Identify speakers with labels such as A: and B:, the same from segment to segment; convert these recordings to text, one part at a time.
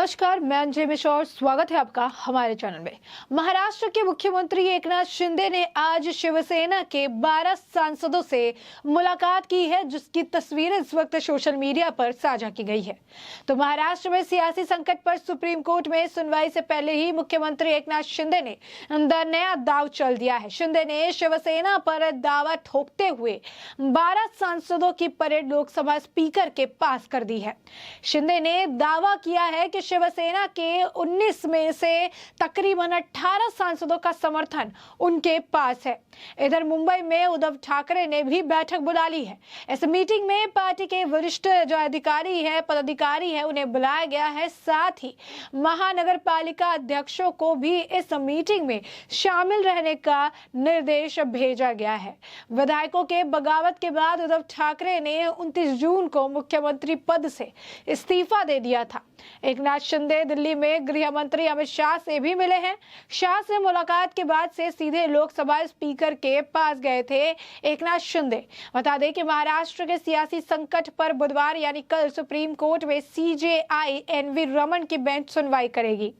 A: नमस्कार, मैं अंजय मिश्रा और स्वागत है आपका हमारे चैनल में। महाराष्ट्र के मुख्यमंत्री एकनाथ शिंदे ने आज शिवसेना के 12 सांसदों से मुलाकात की है, जिसकी तस्वीरें इस वक्त सोशल मीडिया पर साझा की गई है। तो महाराष्ट्र में सियासी संकट पर सुप्रीम कोर्ट में सुनवाई से पहले ही मुख्यमंत्री एकनाथ शिंदे ने नया दाव चल दिया है। शिंदे ने शिवसेना पर दावा ठोकते हुए 12 सांसदों की परेड लोकसभा स्पीकर के पास कर दी है। शिंदे ने दावा किया है कि शिवसेना के 19 में से तकरीबन 18 सांसदों का समर्थन उनके पास है। इधर मुंबई में उद्धव ठाकरे ने भी बैठक बुला ली है। इस मीटिंग में पार्टी के वरिष्ठ जो अधिकारी है, पदाधिकारी है, उन्हें बुलाया गया है। साथ ही महानगर पालिका अध्यक्षों को भी इस मीटिंग में शामिल रहने का निर्देश भेजा गया है। विधायकों के बगावत के बाद उद्धव ठाकरे ने 29 जून को मुख्यमंत्री पद से इस्तीफा दे दिया था। एकनाथ शिंदे दिल्ली में गृह मंत्री अमित शाह से भी मिले हैं। शाह से मुलाकात के बाद से सीधे लोकसभा स्पीकर के पास गए थे एकनाथ शिंदे। बता दें कि महाराष्ट्र के सियासी संकट पर बुधवार यानी कल सुप्रीम कोर्ट में सीजेआई एनवी रमन की बेंच सुनवाई करेगी।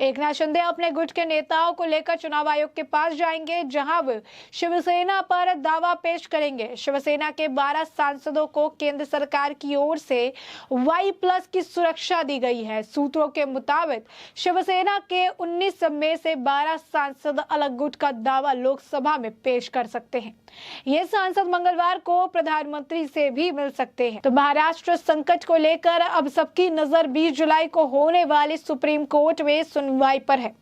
A: एकनाथ शिंदे अपने गुट के नेताओं को लेकर चुनाव आयोग के पास जाएंगे, जहां वो शिवसेना पर दावा पेश करेंगे। शिवसेना के 12 सांसदों को केंद्र सरकार की ओर से Y+ की सुरक्षा दी गई है। सूत्रों के मुताबिक शिवसेना के 19 में से 12 सांसद अलग गुट का दावा लोकसभा में पेश कर सकते हैं। ये सांसद मंगलवार को प्रधानमंत्री से भी मिल सकते हैं। तो महाराष्ट्र संकट को लेकर अब सबकी नजर 20 जुलाई को होने वाली सुप्रीम कोर्ट में सुनवाई पर है।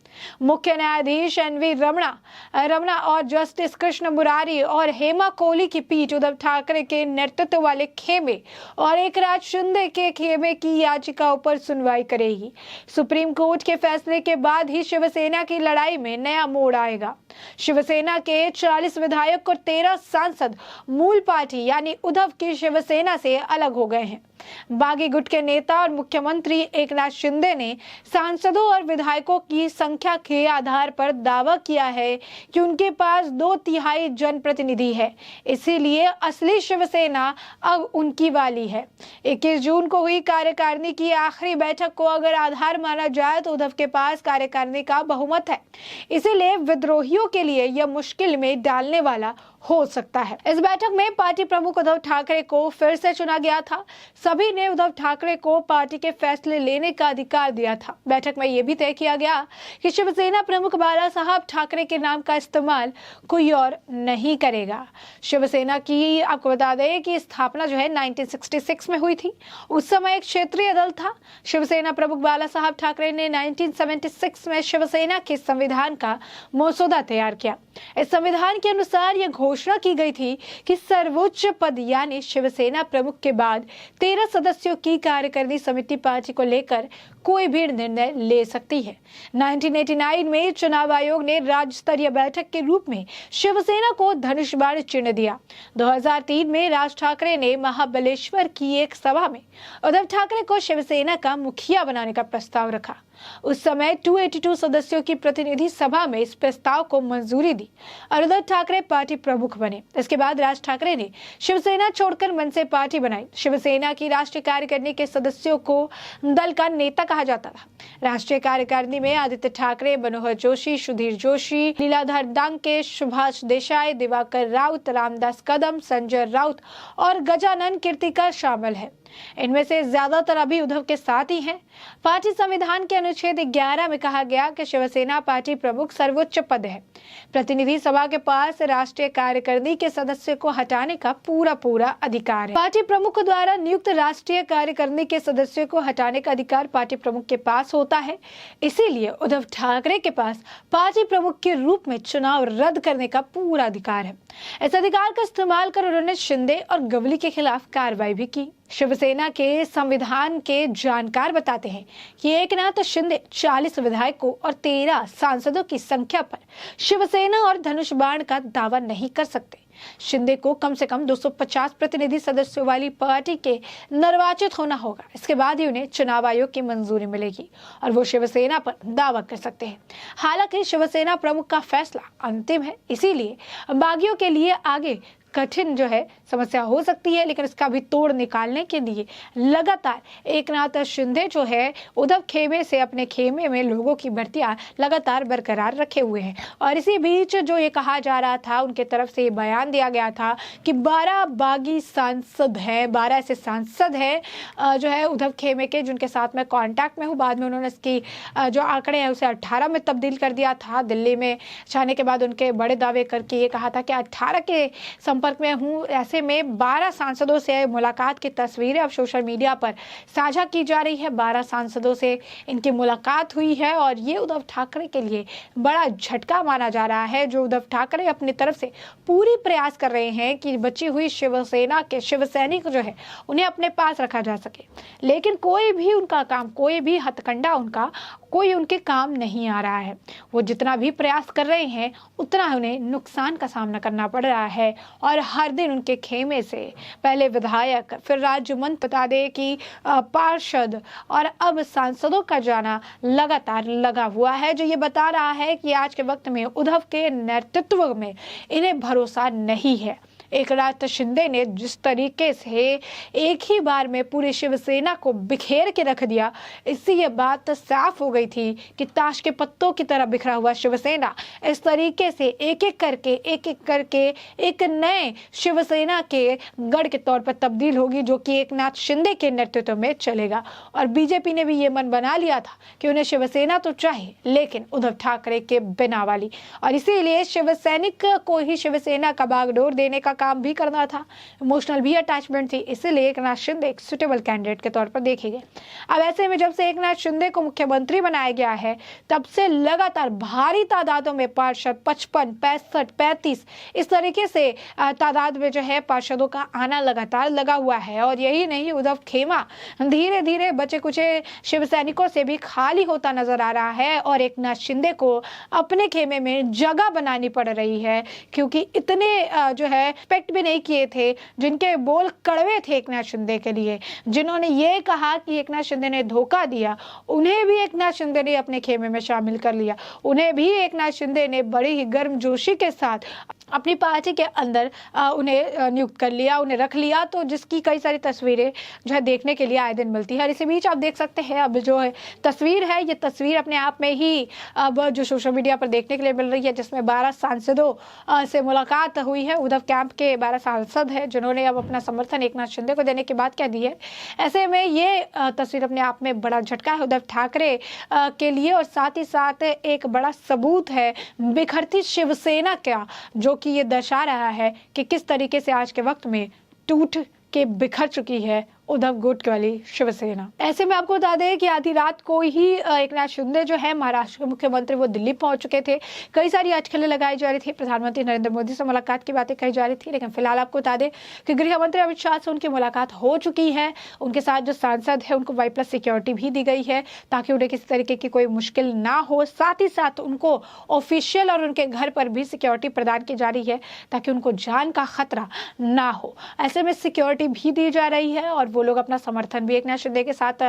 A: मुख्य न्यायाधीश एनवी रमना और जस्टिस कृष्ण मुरारी और हेमा कोहली की पीठ उद्धव ठाकरे के नेतृत्व वाले खेमे और एकनाथ शिंदे के खेमे की याचिकाओं पर सुनवाई करेगी। सुप्रीम कोर्ट के फैसले के बाद ही शिवसेना की लड़ाई में नया मोड़ आएगा। शिवसेना के 40 विधायक और 13 सांसद मूल पार्टी यानी उद्धव की शिवसेना से अलग हो गए हैं। बागी गुट के नेता और मुख्यमंत्री एकनाथ शिंदे ने सांसदों और विधायकों की संख्या के आधार पर दावा किया है कि उनके पास 2/3 जनप्रतिनिधि है, इसीलिए असली शिवसेना अब उनकी वाली है। 21 जून को हुई कार्यकारिणी की आखिरी बैठक को अगर आधार माना जाए तो उद्धव के पास कार्यकारिणी का बहुमत है, इसीलिए विद्रोहियों के लिए यह मुश्किल में डालने वाला हो सकता है। इस बैठक में पार्टी प्रमुख उद्धव ठाकरे को फिर से चुना गया था। सभी ने उद्धव ठाकरे को पार्टी के फैसले लेने का अधिकार दिया था। बैठक में यह भी तय किया गया कि शिवसेना प्रमुख बाला साहब ठाकरे के नाम का इस्तेमाल कोई और नहीं करेगा। शिवसेना की आपको बता दें कि स्थापना जो है 1966 में हुई थी। उस समय एक क्षेत्रीय दल था। शिवसेना प्रमुख बाला साहब ठाकरे ने 1976 में शिवसेना के संविधान का मसौदा तैयार किया। इस संविधान के अनुसार यह घोषणा की गई थी कि सर्वोच्च पद यानी शिवसेना प्रमुख के बाद 13 सदस्यों की कार्यकारिणी समिति पार्टी को लेकर कोई भी निर्णय ले सकती है। 1989 में चुनाव आयोग ने राज्य स्तरीय बैठक के रूप में शिवसेना को धनुष बाण चिन्ह दिया। 2003 में राज ठाकरे ने महाबलेश्वर की एक सभा में उद्धव ठाकरे को शिवसेना का मुखिया बनाने का प्रस्ताव रखा। उस समय 282 सदस्यों की प्रतिनिधि सभा में इस प्रस्ताव को मंजूरी दी और उद्धव ठाकरे पार्टी प्रमुख बने। इसके बाद राज ठाकरे ने शिवसेना छोड़कर मनसे पार्टी बनाई। शिवसेना की राष्ट्रीय कार्यकारिणी के सदस्यों को दल का नेता कहा जाता था। राष्ट्रीय कार्यकारिणी में आदित्य ठाकरे, मनोहर जोशी, सुधीर जोशी, लीलाधर डांके, सुभाष देसाई, दिवाकर राउत, रामदास कदम, संजय राउत और गजानन कीर्तिकर शामिल है। इनमें से ज्यादातर अभी उद्धव के साथ ही हैं। पार्टी संविधान के अनुच्छेद 11 में कहा गया कि शिवसेना पार्टी प्रमुख सर्वोच्च पद है। प्रतिनिधि सभा के पास राष्ट्रीय कार्यकारिणी के सदस्य को हटाने का पूरा अधिकार है। पार्टी प्रमुख द्वारा नियुक्त राष्ट्रीय कार्यकारिणी के सदस्यों को हटाने का अधिकार पार्टी प्रमुख के पास होता है। इसीलिए उद्धव ठाकरे के पास पार्टी प्रमुख के रूप में चुनाव रद्द करने का पूरा अधिकार है। इस अधिकार का इस्तेमाल कर उन्होंने शिंदे और गवली के खिलाफ कार्रवाई भी की। शिवसेना के संविधान के जानकार बताते हैं कि एकनाथ शिंदे 40 विधायकों और 13 सांसदों की संख्या पर शिवसेना और धनुष बाण का दावा नहीं कर सकते। शिंदे को कम से कम 250 प्रतिनिधि सदस्यों वाली पार्टी के निर्वाचित होना होगा। इसके बाद ही उन्हें चुनाव आयोग की मंजूरी मिलेगी और वो शिवसेना पर दावा कर सकते हैं। हालांकि शिवसेना प्रमुख का फैसला अंतिम है, इसीलिए बागियों के लिए आगे कठिन जो है समस्या हो सकती है, लेकिन इसका भी तोड़ निकालने के लिए लगातार एकनाथ शिंदे जो है उद्धव खेमे से अपने खेमे में लोगों की भर्तियां लगातार बरकरार रखे हुए हैं। और इसी बीच जो ये कहा जा रहा था, उनके तरफ से ये बयान दिया गया था कि 12 बागी सांसद हैं, 12 ऐसे सांसद हैं जो है उद्धव खेमे के, जिनके साथ मैं कांटेक्ट में हूँ। बाद में उन्होंने इसकी जो आंकड़े हैं उसे 18 में तब्दील कर दिया था। दिल्ली में जाने के बाद उनके बड़े दावे करके ये कहा था कि 18 के संपर्क में हूँ। ऐसे में 12 सांसदों से मुलाकात की तस्वीरें अब सोशल मीडिया पर साझा की जा रही है। 12 सांसदों से इनकी मुलाकात हुई है और ये उद्धव ठाकरे के लिए बड़ा झटका माना जा रहा है। जो उद्धव ठाकरे अपनी तरफ से पूरी प्रयास कर रहे हैं कि बची हुई शिवसेना के शिवसैनिक जो है उन्हें अपने पास रखा जा सके, लेकिन कोई भी उनका काम, कोई भी हथकंडा उनका, कोई उनके काम नहीं आ रहा है। वो जितना भी प्रयास कर रहे हैं उतना उन्हें नुकसान का सामना करना पड़ रहा है और हर दिन उनके खेमे से पहले विधायक, फिर राज्य मंत्री, बता दें कि पार्षद और अब सांसदों का जाना लगातार लगा हुआ है, जो ये बता रहा है कि आज के वक्त में उद्धव के नेतृत्व में इन्हें भरोसा नहीं है। एकनाथ शिंदे ने जिस तरीके से एक ही बार में पूरी शिवसेना को बिखेर के रख दिया, इससे ये बात साफ हो गई थी कि ताश के पत्तों की तरह बिखरा हुआ शिवसेना इस तरीके से एक एक करके एक नए शिवसेना के गढ़ के तौर पर तब्दील होगी, जो कि एकनाथ शिंदे के नेतृत्व में चलेगा। और बीजेपी ने भी ये मन बना लिया था कि उन्हें शिवसेना तो चाहिए, लेकिन उद्धव ठाकरे के बिना वाली, और इसीलिए शिवसैनिक को ही शिवसेना का बागडोर देने का काम भी करना था। इमोशनल भी अटैचमेंट थी, इसीलिए एकनाथ शिंदे एक सुटेबल कैंडिडेट के तौर पर देखे गए। अब ऐसे में जब से एकनाथ शिंदे को मुख्यमंत्री बनाया गया है, तब से लगातार भारी तादादों में पार्षद 55, 65, 35 इस तरीके से तादाद में जो है पार्षदों का आना लगातार लगा हुआ है। और यही नहीं, उद्धव खेमा धीरे धीरे बचे कुचे शिवसैनिकों से भी खाली होता नजर आ रहा है और एकनाथ शिंदे को अपने खेमे में जगह बनानी पड़ रही है, क्योंकि इतने जो है एक्सपेक्ट भी नहीं किए थे, जिनके बोल कड़वे थे एकनाथ शिंदे के लिए, जिन्होंने ये कहा कि एकनाथ शिंदे ने धोखा दिया, उन्हें भी एकनाथ शिंदे ने अपने खेमे में शामिल कर लिया। उन्हें भी एकनाथ शिंदे ने बड़ी ही गर्मजोशी के साथ अपनी पार्टी के अंदर उन्हें नियुक्त कर लिया, उन्हें रख लिया, तो जिसकी कई सारी तस्वीरें जो है देखने के लिए आए दिन मिलती है। और इसी बीच आप देख सकते हैं अब जो है तस्वीर है, ये तस्वीर अपने आप में ही अब जो सोशल मीडिया पर देखने के लिए मिल रही है, जिसमें 12 सांसदों से मुलाकात हुई है। उद्धव कैंप के 12 सांसद हैं जिन्होंने अब अपना समर्थन एकनाथ शिंदे को देने के बाद क्या दी है। ऐसे में ये तस्वीर अपने आप में बड़ा झटका है उद्धव ठाकरे के लिए, और साथ ही साथ एक बड़ा सबूत है बिखरती शिवसेना का, जो कि ये दर्शा रहा है कि किस तरीके से आज के वक्त में टूट के बिखर चुकी है उद्धव गुट वाली शिवसेना। ऐसे में आपको बता दें कि आधी रात को ही एकनाथ शिंदे जो है महाराष्ट्र के मुख्यमंत्री, वो दिल्ली पहुंच चुके थे। कई सारी अटकलें लगाई जा रही थी, प्रधानमंत्री नरेंद्र मोदी से मुलाकात की बातें कही जा रही थी, लेकिन फिलहाल आपको बता दें कि गृह मंत्री अमित शाह से उनकी मुलाकात हो चुकी है। उनके साथ जो सांसद है उनको Y+ सिक्योरिटी भी दी गई है, ताकि उन्हें किसी तरीके की कोई मुश्किल ना हो। साथ ही साथ उनको ऑफिशियल और उनके घर पर भी सिक्योरिटी प्रदान की जा रही है, ताकि उनको जान का खतरा ना हो। ऐसे में सिक्योरिटी भी दी जा रही है और वो लोग अपना समर्थन भी एकनाथ शिंदे के साथ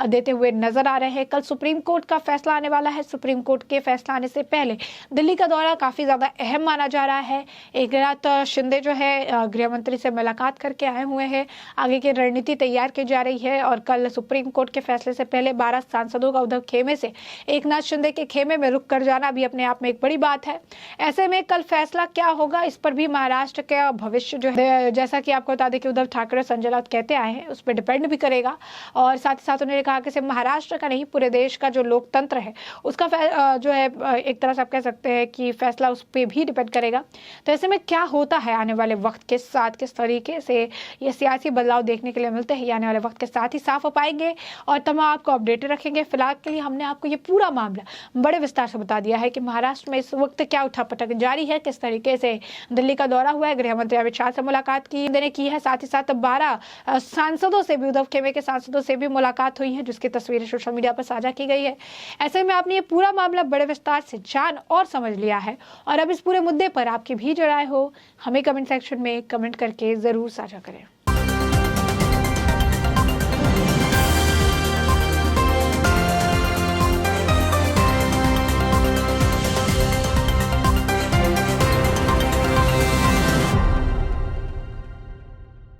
A: देते हुए नजर आ रहे हैं। कल सुप्रीम कोर्ट का फैसला आने वाला है। सुप्रीम कोर्ट के फैसला आने से पहले दिल्ली का दौरा काफी ज्यादा अहम माना जा रहा है। एकनाथ शिंदे जो है गृह मंत्री से मुलाकात करके आए हुए हैं, आगे की रणनीति तैयार की जा रही है। और कल सुप्रीम कोर्ट के फैसले से पहले 12 सांसदों का उद्धव खेमे से एकनाथ शिंदे के खेमे में रुक कर जाना भी अपने आप में एक बड़ी बात है। ऐसे में कल फैसला क्या होगा, इस पर भी महाराष्ट्र का भविष्य जो है, जैसा कि आपको बता दें कि उद्धव ठाकरे संजय राउत कहते आए हैं, उस पर डिपेंड भी करेगा। और साथ ही साथ उन्होंने कहा कि सिर्फ महाराष्ट्र का नहीं, पूरे देश का जो लोकतंत्र है उसका जो है एक तरह से आप कह सकते हैं कि फैसला उस पर भी डिपेंड करेगा। तो ऐसे में क्या होता है आने वाले वक्त के साथ, किस तरीके से ये सियासी बदलाव देखने के लिए मिलते हैं, आने वाले वक्त के साथ ही साफ हो पाएंगे और तमाम आपको अपडेटेड रखेंगे। फिलहाल के लिए हमने आपको ये पूरा मामला बड़े विस्तार से बता दिया है कि महाराष्ट्र में इस वक्त क्या उठापटक जारी है, किस तरीके से दिल्ली का दौरा हुआ है, गृह मंत्री अमित शाह से मुलाकात की है, साथ ही साथ 12 सांसदों से भी, उद्धव खेमे के सांसदों से भी मुलाकात हुई है, जिसकी तस्वीरें सोशल मीडिया पर साझा की गई है। ऐसे में आपने ये पूरा मामला बड़े विस्तार से जान और समझ लिया है, और अब इस पूरे मुद्दे पर आपकी भी जो राय हो हमें कमेंट सेक्शन में कमेंट करके जरूर साझा करें।